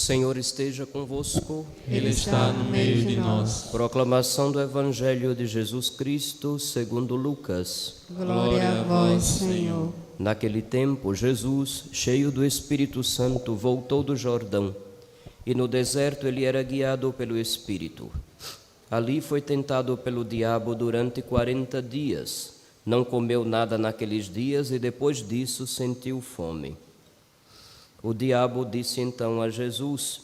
O Senhor esteja convosco. Ele está no meio de nós. Proclamação do Evangelho de Jesus Cristo segundo Lucas. Glória a vós, Senhor. Naquele tempo, Jesus, cheio do Espírito Santo, voltou do Jordão, e no deserto ele era guiado pelo Espírito. Ali foi tentado pelo diabo durante 40 dias. Não comeu nada naqueles dias e depois disso sentiu fome. O diabo disse então a Jesus: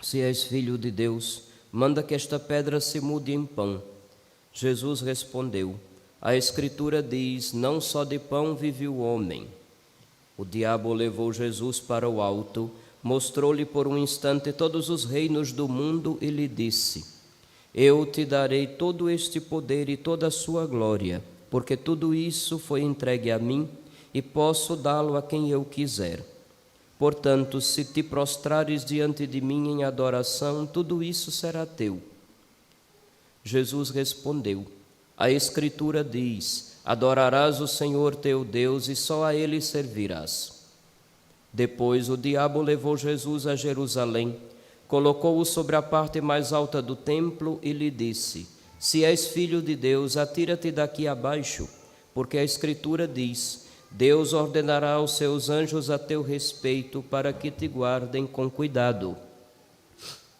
Se és filho de Deus, manda que esta pedra se mude em pão. Jesus respondeu: A Escritura diz, não só de pão vive o homem. O diabo levou Jesus para o alto, mostrou-lhe por um instante todos os reinos do mundo e lhe disse: Eu te darei todo este poder e toda a sua glória, porque tudo isso foi entregue a mim e posso dá-lo a quem eu quiser. Portanto, se te prostrares diante de mim em adoração, tudo isso será teu. Jesus respondeu: A Escritura diz, adorarás o Senhor teu Deus e só a Ele servirás. Depois o diabo levou Jesus a Jerusalém, colocou-o sobre a parte mais alta do templo e lhe disse: Se és filho de Deus, atira-te daqui abaixo, porque a Escritura diz, Deus ordenará aos seus anjos a teu respeito para que te guardem com cuidado.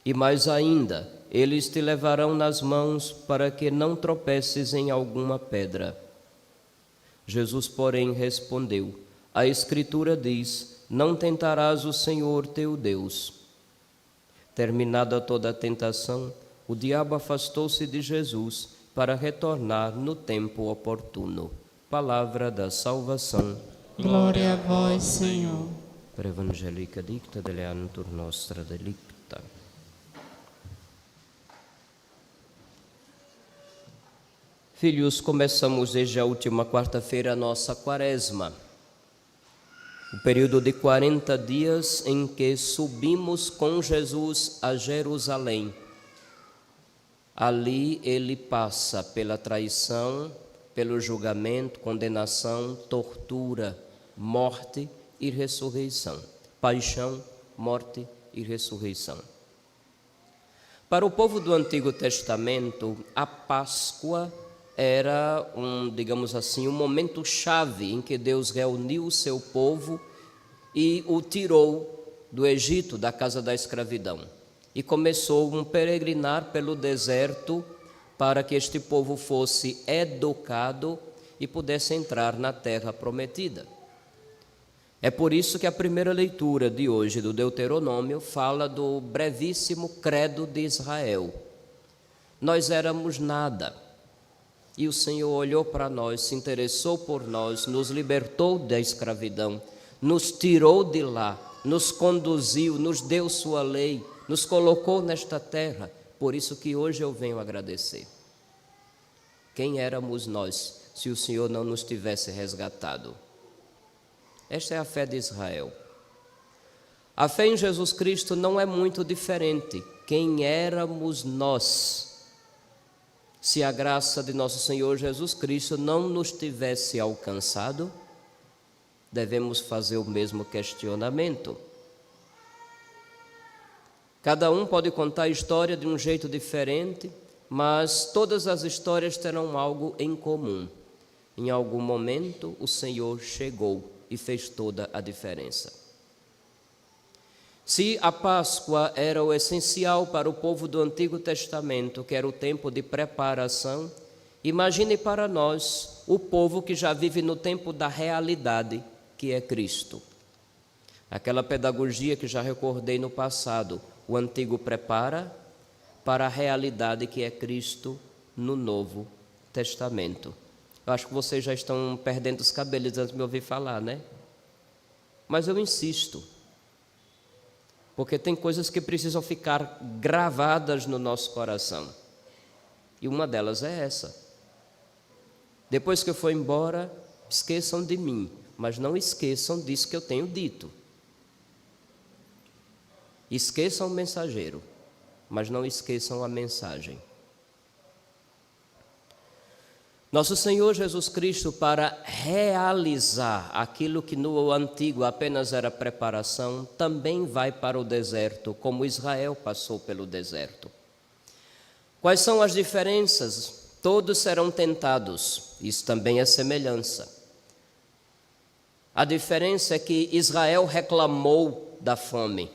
E mais ainda, eles te levarão nas mãos para que não tropeces em alguma pedra. Jesus, porém, respondeu: A Escritura diz, não tentarás o Senhor teu Deus. Terminada toda a tentação, o diabo afastou-se de Jesus para retornar no tempo oportuno. Palavra da salvação. Glória a vós, Senhor. Per evangelica dicta deleantur nostra delicta. Filhos, começamos desde a última quarta-feira a nossa quaresma. O período de 40 dias em que subimos com Jesus a Jerusalém. Ali ele passa pela traição, pelo julgamento, condenação, tortura, morte e ressurreição. Paixão, morte e ressurreição. Para o povo do Antigo Testamento, a Páscoa era digamos assim, um momento chave em que Deus reuniu o seu povo e o tirou do Egito, da casa da escravidão. E começou um peregrinar pelo deserto para que este povo fosse educado e pudesse entrar na terra prometida. É por isso que a primeira leitura de hoje do Deuteronômio fala do brevíssimo credo de Israel. Nós éramos nada, e o Senhor olhou para nós, se interessou por nós, nos libertou da escravidão, nos tirou de lá, nos conduziu, nos deu sua lei, nos colocou nesta terra. Por isso que hoje eu venho agradecer. Quem éramos nós se o Senhor não nos tivesse resgatado? Esta é a fé de Israel. A fé em Jesus Cristo não é muito diferente. Quem éramos nós se a graça de nosso Senhor Jesus Cristo não nos tivesse alcançado? Devemos fazer o mesmo questionamento. Cada um pode contar a história de um jeito diferente, mas todas as histórias terão algo em comum. Em algum momento o Senhor chegou e fez toda a diferença. Se a Páscoa era o essencial para o povo do Antigo Testamento, que era o tempo de preparação, imagine para nós o povo que já vive no tempo da realidade, que é Cristo. Aquela pedagogia que já recordei no passado, o antigo prepara para a realidade que é Cristo no Novo Testamento. Eu acho que vocês já estão perdendo os cabelos antes de me ouvir falar, né? Mas eu insisto, porque tem coisas que precisam ficar gravadas no nosso coração. E uma delas é essa. Depois que eu for embora, esqueçam de mim, mas não esqueçam disso que eu tenho dito. Esqueçam o mensageiro, mas não esqueçam a mensagem. Nosso Senhor Jesus Cristo, para realizar aquilo que no antigo apenas era preparação, também vai para o deserto, como Israel passou pelo deserto. Quais são as diferenças? Todos serão tentados, isso também é semelhança. A diferença é que Israel reclamou da fome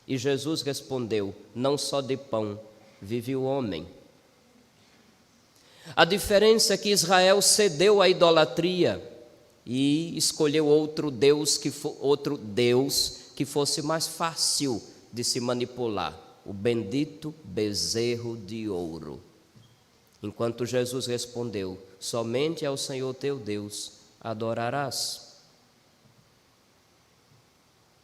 e Jesus respondeu: não só de pão vive o homem. A diferença é que Israel cedeu à idolatria e escolheu outro Deus que fosse mais fácil de se manipular, o bendito bezerro de ouro. Enquanto Jesus respondeu: somente ao Senhor teu Deus adorarás.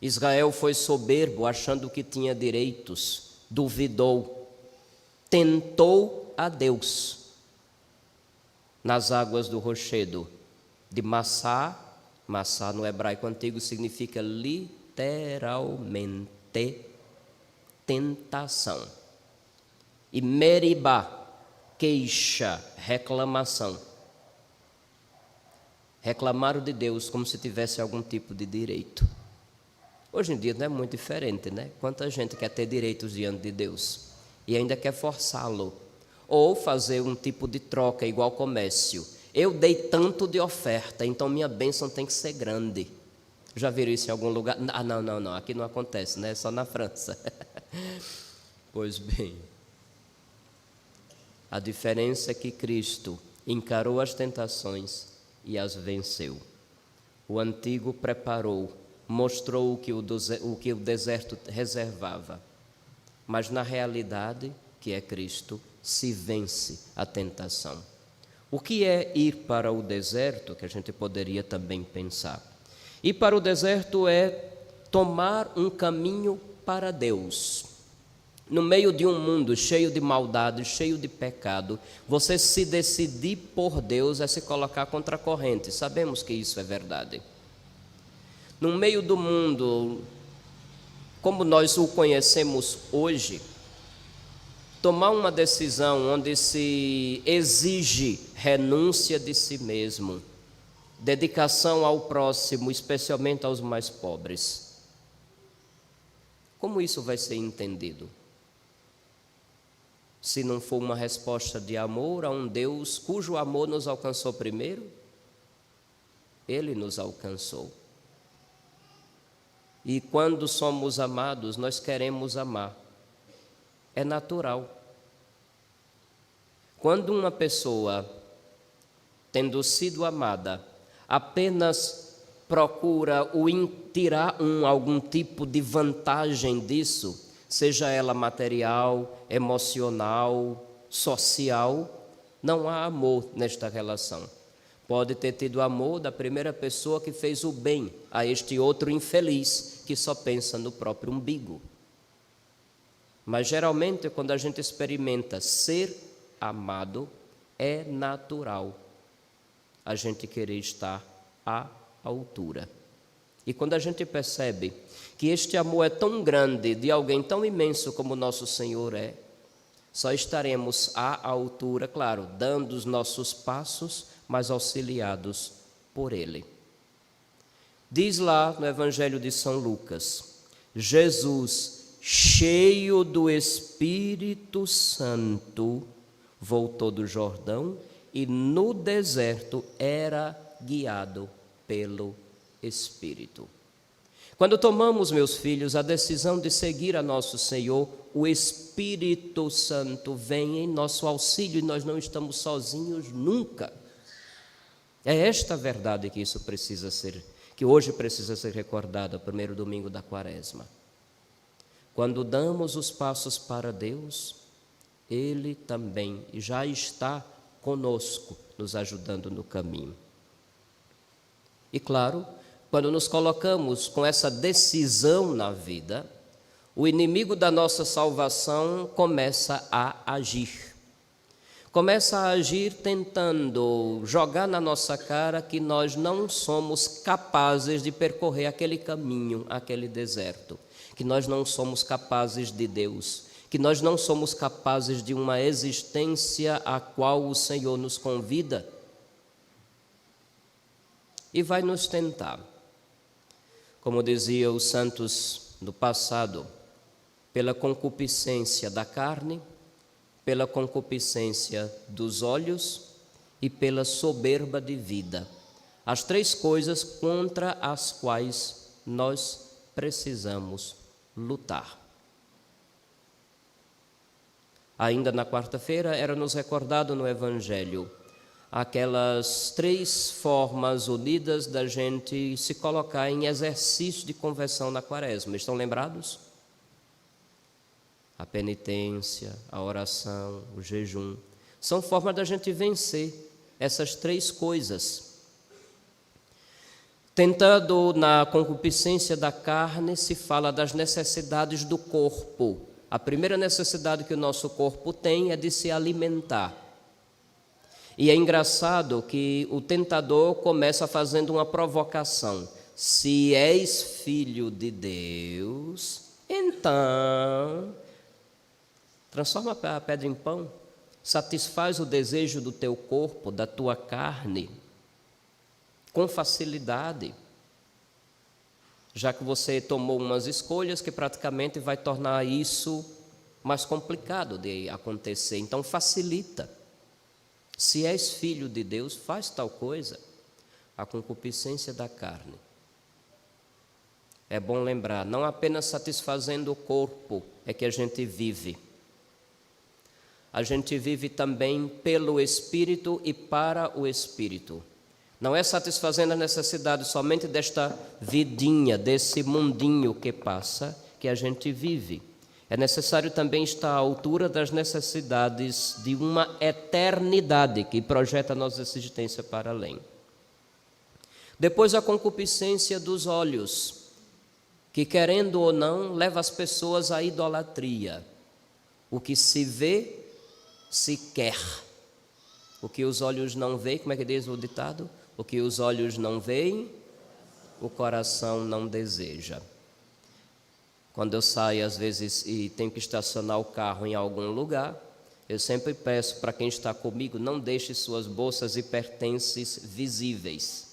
Israel foi soberbo, achando que tinha direitos, duvidou, tentou a Deus. Nas águas do rochedo de Massá, Massá no hebraico antigo significa literalmente tentação. E Meribá, queixa, reclamação. Reclamaram de Deus como se tivesse algum tipo de direito. Hoje em dia não é muito diferente, né? Quanta gente quer ter direitos diante de Deus e ainda quer forçá-lo. Ou fazer um tipo de troca igual comércio. Eu dei tanto de oferta, então minha bênção tem que ser grande. Já viram isso em algum lugar? Ah, não, aqui não acontece, né? É só na França. Pois bem, a diferença é que Cristo encarou as tentações e as venceu. O antigo preparou, mostrou o que o deserto reservava. Mas na realidade, que é Cristo, se vence a tentação. O que é ir para o deserto, que a gente poderia também pensar? Ir para o deserto é tomar um caminho para Deus. No meio de um mundo cheio de maldade, cheio de pecado, você se decidir por Deus é se colocar contra a corrente. Sabemos que isso é verdade. No meio do mundo, como nós o conhecemos hoje, tomar uma decisão onde se exige renúncia de si mesmo, dedicação ao próximo, especialmente aos mais pobres. Como isso vai ser entendido? Se não for uma resposta de amor a um Deus cujo amor nos alcançou primeiro, Ele nos alcançou. E quando somos amados, nós queremos amar. É natural. Quando uma pessoa, tendo sido amada, apenas procura tirar algum tipo de vantagem disso, seja ela material, emocional, social, não há amor nesta relação. Pode ter tido amor da primeira pessoa que fez o bem a este outro infeliz que só pensa no próprio umbigo. Mas geralmente quando a gente experimenta ser amado, é natural a gente querer estar à altura. E quando a gente percebe que este amor é tão grande, de alguém tão imenso como nosso Senhor é, só estaremos à altura, claro, dando os nossos passos, mas auxiliados por Ele. Diz lá no Evangelho de São Lucas, Jesus, cheio do Espírito Santo, voltou do Jordão e no deserto era guiado pelo Espírito. Quando tomamos, meus filhos, a decisão de seguir a nosso Senhor, o Espírito Santo vem em nosso auxílio e nós não estamos sozinhos nunca. É esta verdade que hoje precisa ser recordada, o primeiro domingo da Quaresma. Quando damos os passos para Deus, Ele também já está conosco, nos ajudando no caminho. E claro, quando nos colocamos com essa decisão na vida, o inimigo da nossa salvação começa a agir. Começa a agir tentando jogar na nossa cara que nós não somos capazes de percorrer aquele caminho, aquele deserto, que nós não somos capazes de Deus, que nós não somos capazes de uma existência a qual o Senhor nos convida e vai nos tentar. Como diziam os santos do passado, pela concupiscência da carne, pela concupiscência dos olhos e pela soberba de vida. As três coisas contra as quais nós precisamos lutar. Ainda na quarta-feira era nos recordado no Evangelho aquelas três formas unidas da gente se colocar em exercício de conversão na quaresma. Estão lembrados? A penitência, a oração, o jejum. São formas da gente vencer essas três coisas. Tentando na concupiscência da carne, se fala das necessidades do corpo. A primeira necessidade que o nosso corpo tem é de se alimentar. E é engraçado que o tentador começa fazendo uma provocação. Se és filho de Deus, então transforma a pedra em pão, satisfaz o desejo do teu corpo, da tua carne, com facilidade, já que você tomou umas escolhas que praticamente vai tornar isso mais complicado de acontecer. Então facilita. Se és filho de Deus, faz tal coisa. A concupiscência da carne. É bom lembrar, não apenas satisfazendo o corpo é que a gente vive. A gente vive também pelo Espírito e para o Espírito. Não é satisfazendo a necessidade somente desta vidinha, desse mundinho que passa, que a gente vive. É necessário também estar à altura das necessidades de uma eternidade que projeta a nossa existência para além. Depois a concupiscência dos olhos, que querendo ou não, leva as pessoas à idolatria. O que se vê, se quer. O que os olhos não veem, como é que diz o ditado? O que os olhos não veem, o coração não deseja. Quando eu saio, às vezes, e tenho que estacionar o carro em algum lugar, eu sempre peço para quem está comigo, não deixe suas bolsas e pertences visíveis.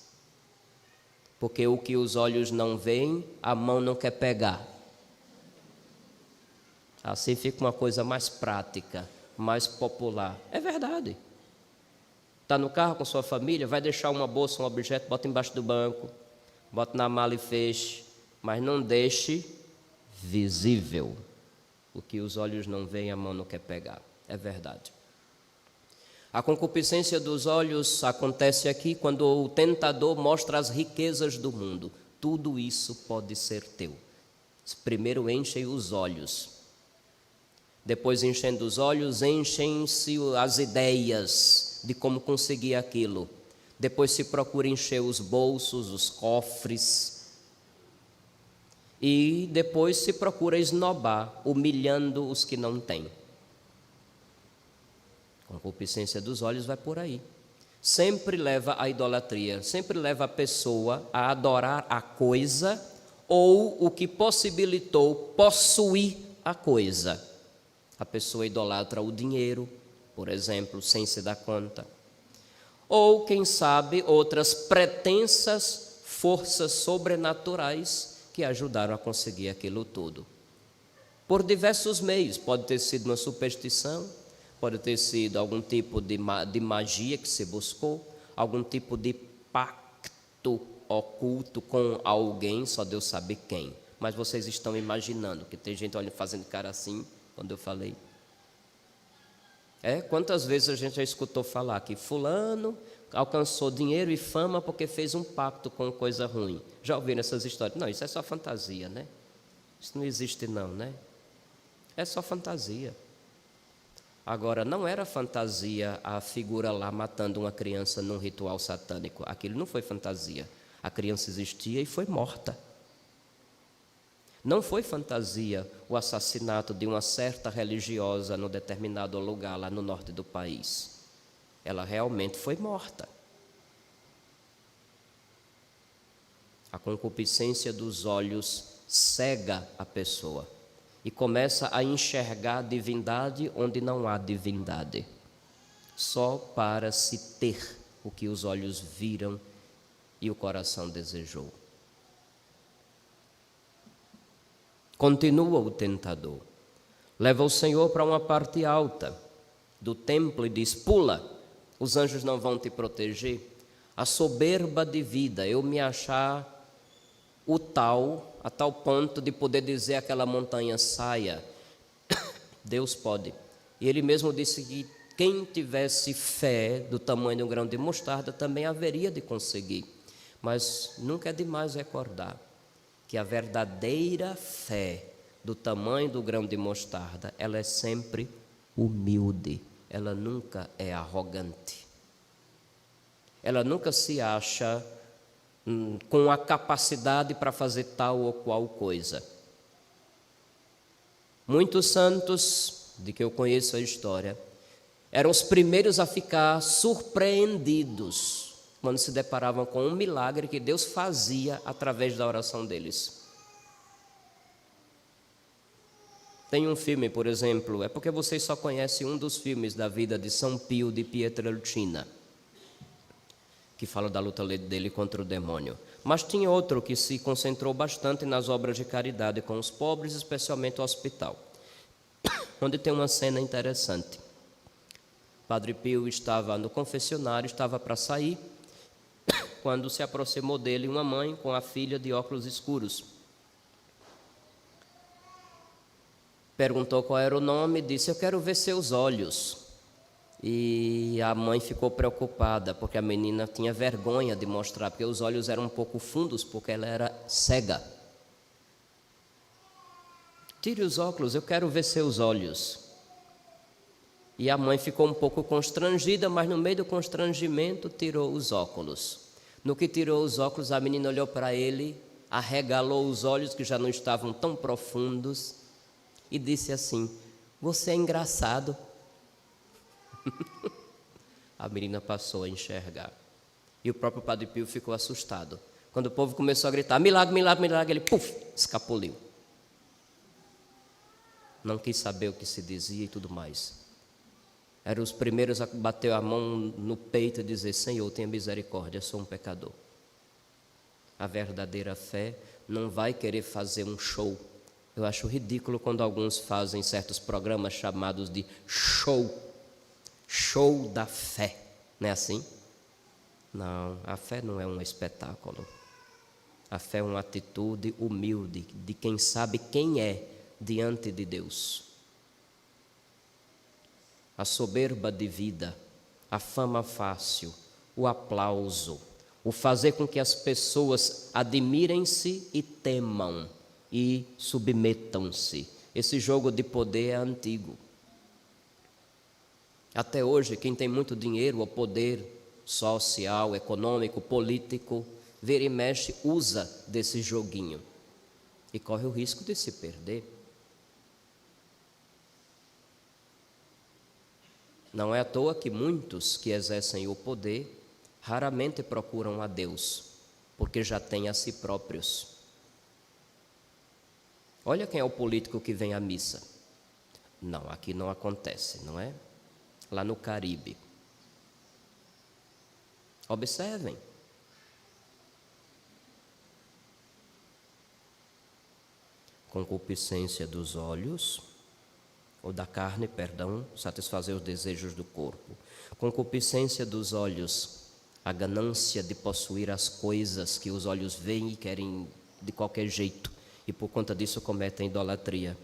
Porque o que os olhos não veem, a mão não quer pegar. Assim fica uma coisa mais prática, mais popular. É verdade. Está no carro com sua família, vai deixar uma bolsa, um objeto, bota embaixo do banco, bota na mala e feche, mas não deixe visível. O que os olhos não veem, a mão não quer pegar. É verdade. A concupiscência dos olhos acontece aqui quando o tentador mostra as riquezas do mundo. Tudo isso pode ser teu. Primeiro enchem os olhos. Depois, enchendo os olhos, enchem-se as ideias de como conseguir aquilo. Depois se procura encher os bolsos, os cofres. E depois se procura esnobar, humilhando os que não têm. A concupiscência dos olhos vai por aí. Sempre leva à idolatria, sempre leva a pessoa a adorar a coisa ou o que possibilitou possuir a coisa. A pessoa idolatra o dinheiro, por exemplo, sem se dar conta. Ou, quem sabe, outras pretensas forças sobrenaturais que ajudaram a conseguir aquilo tudo. Por diversos meios, pode ter sido uma superstição, pode ter sido algum tipo de magia que se buscou, algum tipo de pacto oculto com alguém, só Deus sabe quem. Mas vocês estão imaginando, que tem gente olhando, fazendo cara assim, quando eu falei. Quantas vezes a gente já escutou falar que fulano alcançou dinheiro e fama porque fez um pacto com coisa ruim. Já ouviram essas histórias? Não, isso é só fantasia, né? Isso não existe não, né? É só fantasia. Agora, não era fantasia a figura lá matando uma criança num ritual satânico. Aquilo não foi fantasia. A criança existia e foi morta. Não foi fantasia o assassinato de uma certa religiosa no determinado lugar lá no norte do país. Ela realmente foi morta. A concupiscência dos olhos cega a pessoa e começa a enxergar a divindade onde não há divindade, só para se ter o que os olhos viram e o coração desejou. Continua o tentador, leva o Senhor para uma parte alta do templo e diz: pula, os anjos não vão te proteger. A soberba de vida, eu me achar a tal ponto de poder dizer àquela montanha: saia. Deus pode. E ele mesmo disse que quem tivesse fé do tamanho de um grão de mostarda também haveria de conseguir. Mas nunca é demais recordar que a verdadeira fé do tamanho do grão de mostarda, ela é sempre humilde, ela nunca é arrogante. Ela nunca se acha com a capacidade para fazer tal ou qual coisa. Muitos santos, de que eu conheço a história, eram os primeiros a ficar surpreendidos quando se deparavam com um milagre que Deus fazia através da oração deles. Tem um filme, por exemplo, é porque vocês só conhecem um dos filmes da vida de São Pio de Pietrelcina, que fala da luta dele contra o demônio. Mas tinha outro que se concentrou bastante nas obras de caridade com os pobres, especialmente o hospital, onde tem uma cena interessante. Padre Pio estava no confessionário, estava para sair, quando se aproximou dele uma mãe com a filha de óculos escuros. Perguntou qual era o nome, disse: eu quero ver seus olhos. E a mãe ficou preocupada, porque a menina tinha vergonha de mostrar, porque os olhos eram um pouco fundos, porque ela era cega. Tire os óculos, eu quero ver seus olhos. E a mãe ficou um pouco constrangida, mas no meio do constrangimento tirou os óculos. No que tirou os óculos, a menina olhou para ele, arregalou os olhos que já não estavam tão profundos e disse assim: você é engraçado. A menina passou a enxergar. E o próprio Padre Pio ficou assustado. Quando o povo começou a gritar: milagre, milagre, milagre, ele escapuliu. Não quis saber o que se dizia e tudo mais. Eram os primeiros a bater a mão no peito e dizer: Senhor, tenha misericórdia, sou um pecador. A verdadeira fé não vai querer fazer um show. Eu acho ridículo quando alguns fazem certos programas chamados de show da fé. Não é assim? Não, a fé não é um espetáculo. A fé é uma atitude humilde de quem sabe quem é diante de Deus. A soberba de vida, a fama fácil, o aplauso, o fazer com que as pessoas admirem-se e temam e submetam-se. Esse jogo de poder é antigo. Até hoje, quem tem muito dinheiro ou poder social, econômico, político, vira e mexe, usa desse joguinho e corre o risco de se perder. Não é à toa que muitos que exercem o poder raramente procuram a Deus, porque já têm a si próprios. Olha quem é o político que vem à missa. Não, aqui não acontece, não é? Lá no Caribe. Observem. Concupiscência dos olhos, ou da carne, perdão, satisfazer os desejos do corpo. Concupiscência dos olhos, a ganância de possuir as coisas que os olhos veem e querem de qualquer jeito, e por conta disso cometem idolatria.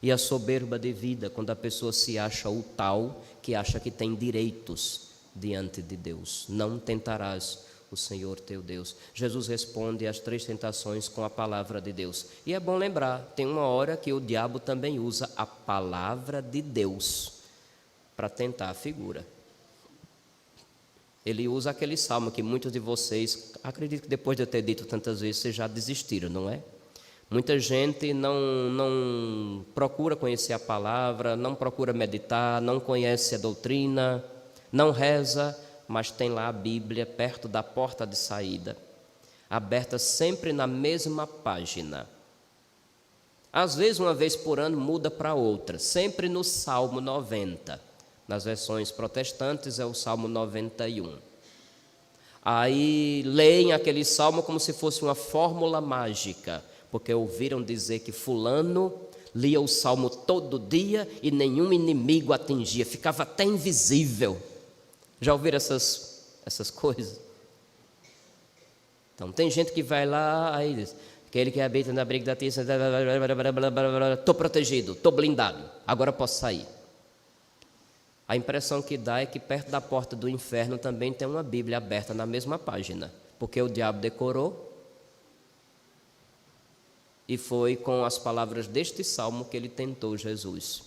E a soberba de vida, quando a pessoa se acha o tal que acha que tem direitos diante de Deus. Não tentarás o Senhor teu Deus. Jesus responde às 3 tentações com a palavra de Deus. E é bom lembrar, tem uma hora que o diabo também usa a palavra de Deus para tentar a figura. Ele usa aquele salmo que muitos de vocês, acredito que depois de eu ter dito tantas vezes, vocês já desistiram, não é? Muita gente não procura conhecer a palavra, não procura meditar, não conhece a doutrina, não reza, mas tem lá a Bíblia perto da porta de saída, aberta sempre na mesma página. Às vezes, uma vez por ano, muda para outra, sempre no Salmo 90. Nas versões protestantes é o Salmo 91. Aí leem aquele salmo como se fosse uma fórmula mágica, porque ouviram dizer que fulano lia o salmo todo dia e nenhum inimigo atingia, ficava até invisível. Já ouviram essas coisas? Então tem gente que vai lá, aí diz, aquele que habita na abrigo da tista, estou protegido, estou blindado, agora posso sair. A impressão que dá é que perto da porta do inferno também tem uma Bíblia aberta na mesma página, porque o diabo decorou e foi com as palavras deste salmo que ele tentou Jesus.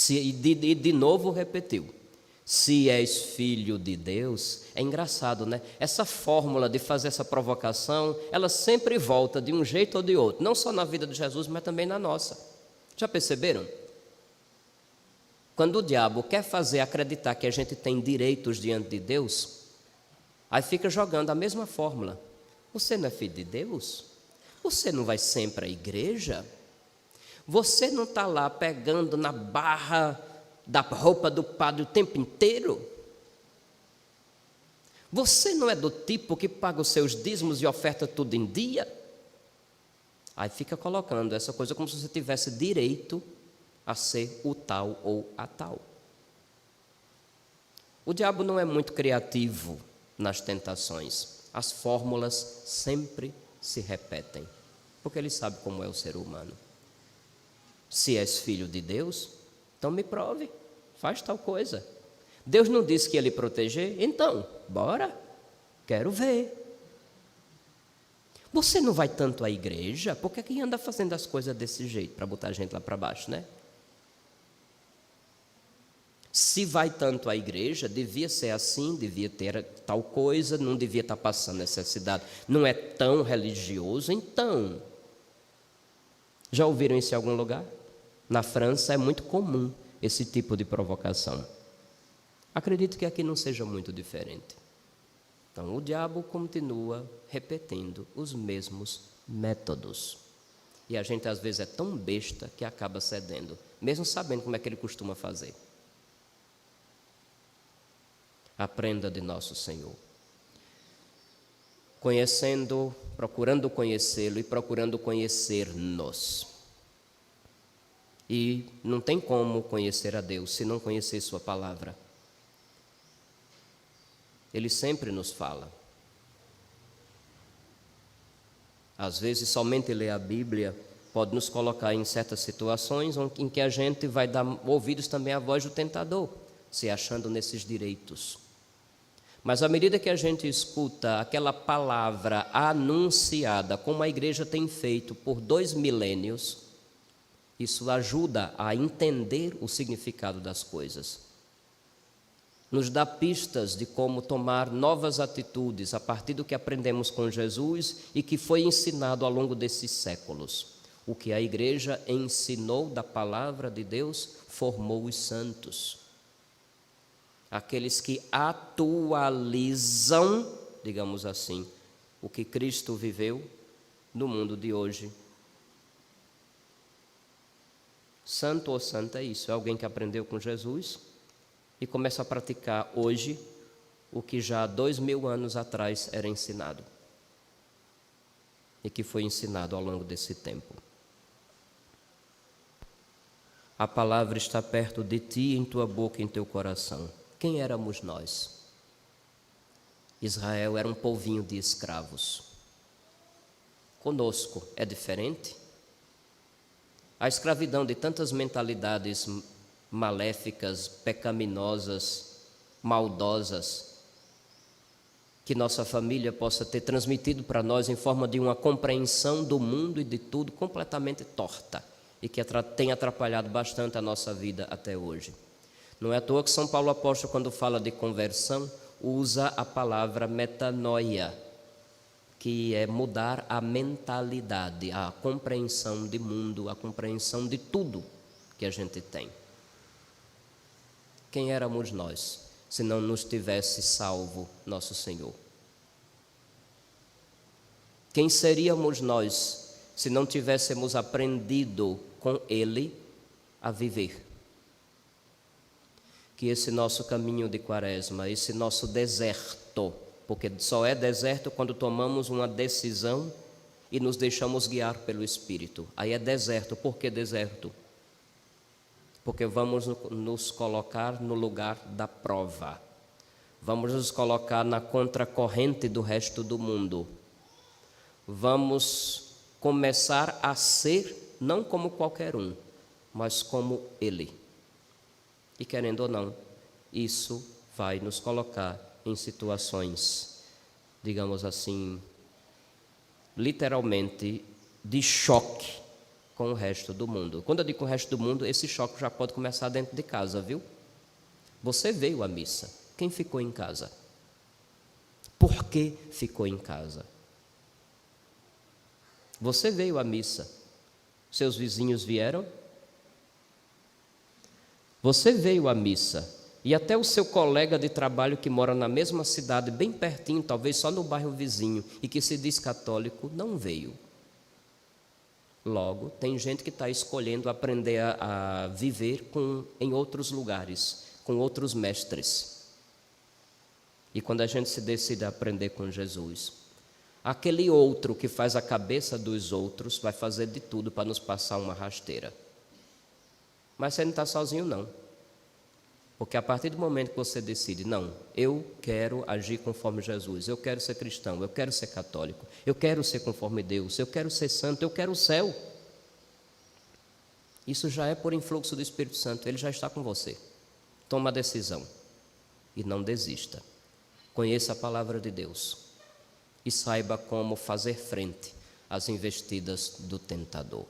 E de novo repetiu, se és filho de Deus. É engraçado, né? Essa fórmula de fazer essa provocação, ela sempre volta de um jeito ou de outro, não só na vida de Jesus, mas também na nossa. Já perceberam? Quando o diabo quer fazer acreditar que a gente tem direitos diante de Deus, aí fica jogando a mesma fórmula. Você não é filho de Deus? Você não vai sempre à igreja? Você não está lá pegando na barra da roupa do padre o tempo inteiro? Você não é do tipo que paga os seus dízimos e oferta tudo em dia? Aí fica colocando essa coisa como se você tivesse direito a ser o tal ou a tal. O diabo não é muito criativo nas tentações. As fórmulas sempre se repetem, porque ele sabe como é o ser humano. Se és filho de Deus, então me prove, faz tal coisa. Deus não disse que ia lhe proteger? Então, bora, quero ver. Você não vai tanto à igreja? Por que quem anda fazendo as coisas desse jeito, para botar a gente lá para baixo, né? Se vai tanto à igreja, devia ser assim, devia ter tal coisa, não devia estar passando necessidade. Não é tão religioso, então. Já ouviram isso em algum lugar? Na França é muito comum esse tipo de provocação. Acredito que aqui não seja muito diferente. Então, o diabo continua repetindo os mesmos métodos. E a gente, às vezes, é tão besta que acaba cedendo, mesmo sabendo como é que ele costuma fazer. Aprenda de nosso Senhor. Conhecendo, procurando conhecê-lo e procurando conhecer-nos. E não tem como conhecer a Deus se não conhecer sua palavra. Ele sempre nos fala. Às vezes, somente ler a Bíblia pode nos colocar em certas situações em que a gente vai dar ouvidos também à voz do tentador, se achando nesses direitos. Mas à medida que a gente escuta aquela palavra anunciada, como a igreja tem feito por 2 milênios, isso ajuda a entender o significado das coisas. Nos dá pistas de como tomar novas atitudes a partir do que aprendemos com Jesus e que foi ensinado ao longo desses séculos. O que a igreja ensinou da palavra de Deus formou os santos. Aqueles que atualizam, digamos assim, o que Cristo viveu no mundo de hoje. Santo ou santa é isso, é alguém que aprendeu com Jesus e começa a praticar hoje o que já há 2000 anos atrás era ensinado e que foi ensinado ao longo desse tempo. A palavra está perto de ti, em tua boca e em teu coração. Quem éramos nós? Israel era um povinho de escravos. Conosco é diferente? A escravidão de tantas mentalidades maléficas, pecaminosas, maldosas, que nossa família possa ter transmitido para nós em forma de uma compreensão do mundo e de tudo completamente torta e que tem atrapalhado bastante a nossa vida até hoje. Não é à toa que São Paulo Apóstolo, quando fala de conversão, usa a palavra metanoia, que é mudar a mentalidade, a compreensão de mundo, a compreensão de tudo que a gente tem. Quem éramos nós, se não nos tivesse salvo nosso Senhor? Quem seríamos nós, se não tivéssemos aprendido com Ele a viver. Que esse nosso caminho de Quaresma, esse nosso deserto, porque só é deserto quando tomamos uma decisão e nos deixamos guiar pelo Espírito. Aí é deserto. Por que deserto? Porque vamos nos colocar no lugar da prova. Vamos nos colocar na contracorrente do resto do mundo. Vamos começar a ser, não como qualquer um, mas como Ele. E querendo ou não, isso vai nos colocar em situações, digamos assim, literalmente de choque com o resto do mundo. Quando eu digo com o resto do mundo, esse choque já pode começar dentro de casa, viu? Você veio à missa. Quem ficou em casa? Por que ficou em casa? Você veio à missa. Seus vizinhos vieram? Você veio à missa. E até o seu colega de trabalho que mora na mesma cidade, bem pertinho, talvez só no bairro vizinho, e que se diz católico, não veio. Logo, tem gente que está escolhendo aprender a viver em outros lugares, com outros mestres. E quando a gente se decide a aprender com Jesus, aquele outro que faz a cabeça dos outros vai fazer de tudo para nos passar uma rasteira. Mas você não está sozinho, não. Porque a partir do momento que você decide, não, eu quero agir conforme Jesus, eu quero ser cristão, eu quero ser católico, eu quero ser conforme Deus, eu quero ser santo, eu quero o céu. Isso já é por influxo do Espírito Santo, ele já está com você. Toma a decisão e não desista. Conheça a palavra de Deus e saiba como fazer frente às investidas do tentador.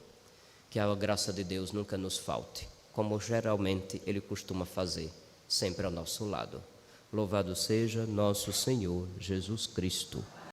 Que a graça de Deus nunca nos falte, como geralmente Ele costuma fazer, sempre ao nosso lado. Louvado seja nosso Senhor Jesus Cristo.